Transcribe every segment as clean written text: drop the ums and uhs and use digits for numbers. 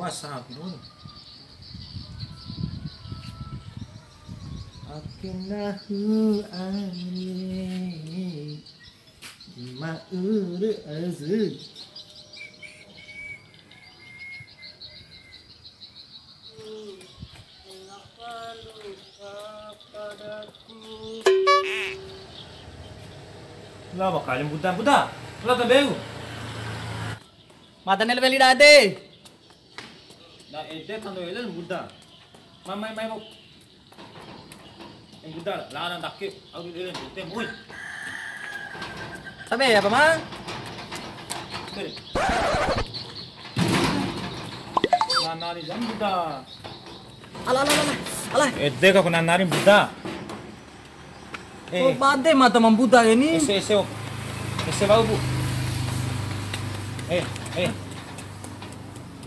puasa gitu. Akenahu ani ma'ur azud. Lah bakal buta. Lah tabehu. Mata nel veli dade. Na ede tando elan buta. Mamai mau. Yang buta lah nang takip. Aku elan buta mui. Sabe ya pamang? Beri. Nanari jam buta. Alah. Ede ka kunanari buta. Oh, bade mata membuta ini. Ese bau bu.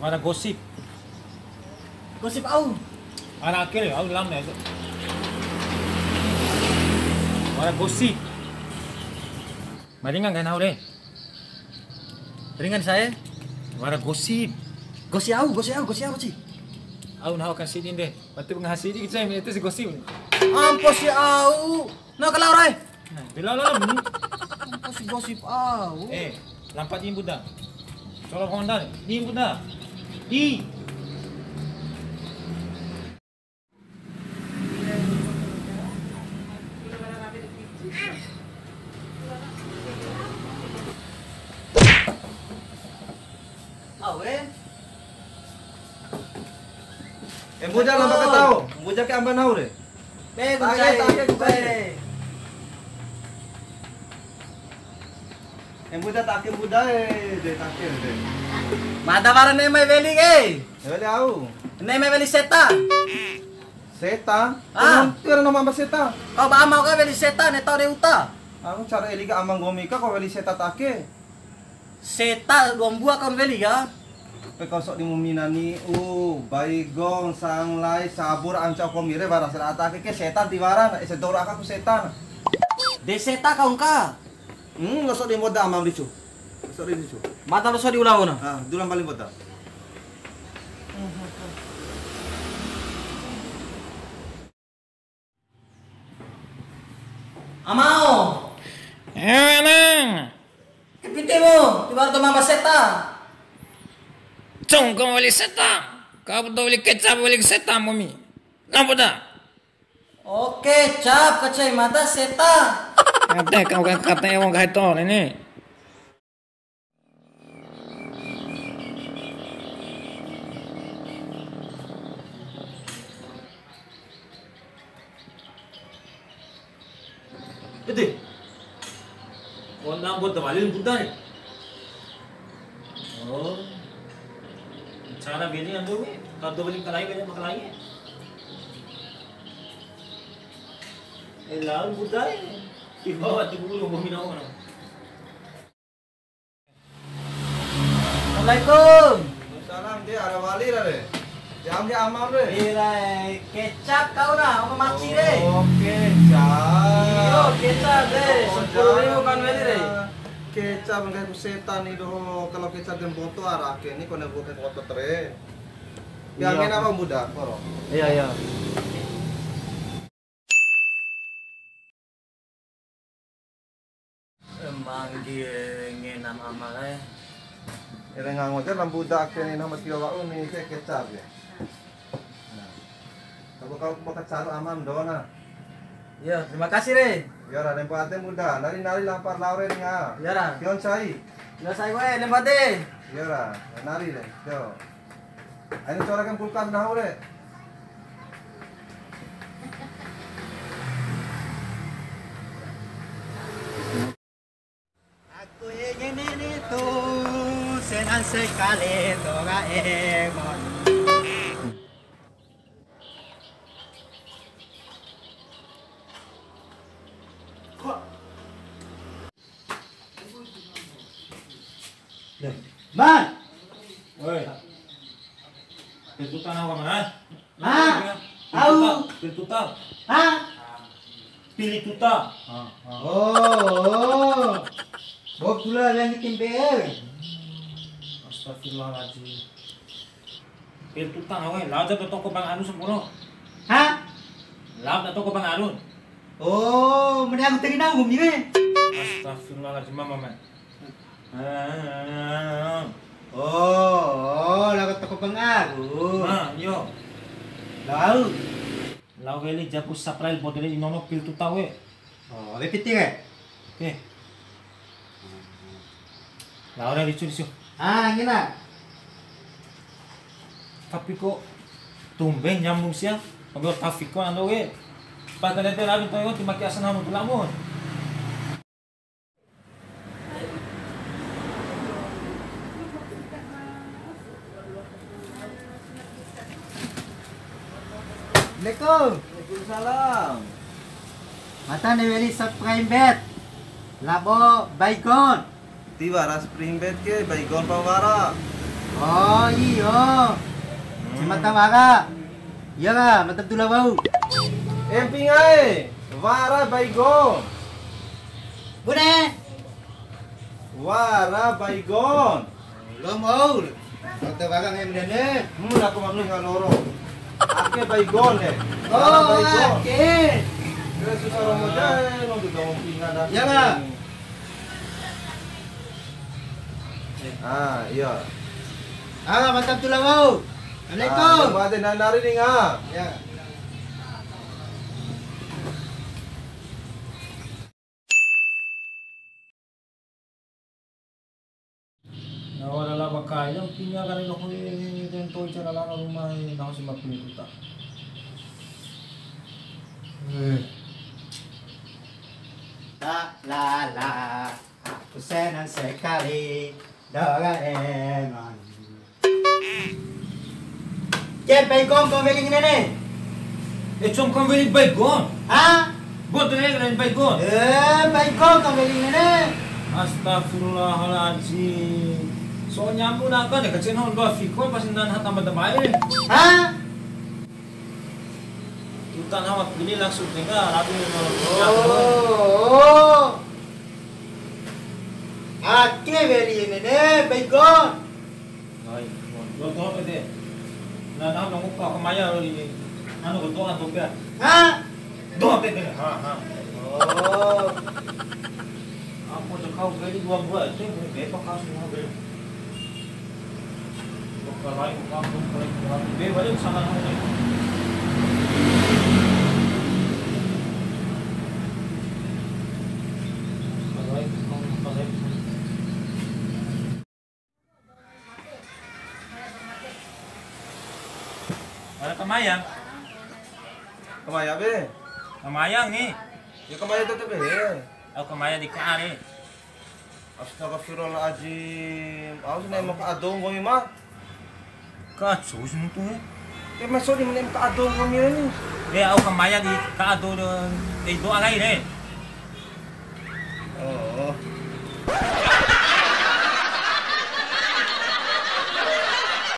Mana gosip? Gosip au. Anak akhir au lam ya. Mana gosip? Maringan kan au deh. Ringan saya. Mana gosip? Gosip au sih. Au nah akan sidin deh. Pati penghasidi kita itu si gosip. Ampos si au. Nah kalau rai. Bila bunyi. Ampos si gosip au. Lampat ini budak. Colok komandan, ini budak. Di. Budak lambat ke tahu. Budak ke amban tahu deh. Kucai. Yang budak tak ke budak deh tak ke deh. Mata para ne mai veli ke. Veli au. Ne mai veli seta. Seta? Ah. Nama apa seta? Kau ba mau ka veli seta ne tau de uta. Aku cara eliga amang gomika kau veli seta tak ke. Seta dua buah kau veli ya. Pekosok di muminani baigong sanglai sabur ancau komire baras atake ke setan tiwaran sedor aku setan. De seta kau ka. Ngosok di moda amang dicu. Ngosok di dicu. Mata lo so diulang na. Dulang paling moda. Amao. Nang. Kepite mo, tibar to mama seta. Cong kau balik setan. Kau betul balik kecap balik setan mami. Kenapa dah? Oke, cap kacai mata seta. Kau kata yang kau tahu ini. Itu. Kau nak buat balik buta ni. Oh. Cara bini yang tu, kalau balik kalai banyak makalai. Lalu budaya, ibu waktu dulu mau minum mana? Assalamualaikum. Salam dia ada wali dah deh. Jam dia amal deh. Irai kecap kau na, apa maci deh. Kecap. Iyo kecap deh, 10.000 kan beli deh. Kecap enggak setan itu kalau kecap dan foto arake ini kena bukan foto tere. Yang ini apa muda koro? Iya. Emang dia ngenam amal eh. Ini ngangojar lambudak ini nama tiwa ini kecap ya. Nah, kalau pakai caru aman dona. Iya, terima kasih deh. Ya ada empate muda, nari lampar laure nga. Ya ra. Kion cai. Udah saya gue lembat deh. Ya ra, nari deh. Yo. Ini corakan kulkan dah ore. Aku ingin itu senang sekali Doraemon. Man, woi, pintutan apa mana? Pintutan. Pilih tuta. Oh. Bawa pula yang timbel. Astagfirullahaladzim. Pil tutang awe, laut na toko bang anu semua. Ha? Laut na toko bang anu. Oh, mending aku tadi nanggung ni weh. Astagfirullahaladzim mama man. Oh, lagu toko pengaruh. Yo. Lalu. Lau veli japu supply bodele inono pil tutang we. Oh, lebih tinggi. Oke. Lau udah dicu. Ah, gila. Tapi kok tumben nyambung siya. Pagod traffic ko ando we. Pagkalente labi tayo timaki asan hamo tulamon. Assalamualaikum. Waalaikumsalam. Mata ni weli subscribe bet. Labo baygon. Tiwara spring bed ke baygon pawara. Oh, iyo. Si mata mara. Iya lah, mata tula bau. Emping ay. Wara baygon. Bune. Wara baygon. Lo mau. Mata barang yang dene. Aku mamlu nga loro. Ake baygon eh. Wara Oh, baygon. oke. Kaya susah mo dyan. Nung dudong pingan na. Iya lah. Iya. Ah, mata tula bau. Assalamualaikum. Mati na narinig ha. Ya. Nawala la bakay lang pinya ka rin ako dito sa lang rumah ni ako si mapinuta. La, aku senang sekali Doraemon. Ken baygon kau beli ni ni? Chom kang veli baygon. Ha? Bodele rin baygon. Baygon kau beli ni ni? Astagfirullahaladzim. So nyampu na ka de kasi no lo fikon pasindan hatang badamay. Ha? Tutan hawat bili langsung tengah rabi mo. Oh. Ake beli ni ni baygon. Ay, lo to pwede. Na nung ko kamaya ri. Ano ko to ato ka? Ha? Do pwede. Ha. Oh. Ako to kau beli dua buah itu beto kau semua beli. Kalau lain kau beli balik sana ni. Ada kemayang. Kamaya be. Kemayang nih. Yung kamaya dito be. Ako kemayang di kaari. Astagfirullahaladzim. Ako na yung makaadong ko yung ma. Kacos mo to eh. Kaya maso di mo na yung makaadong ko yun. Ako kemayang di kaado di doa lagi deh. Oo.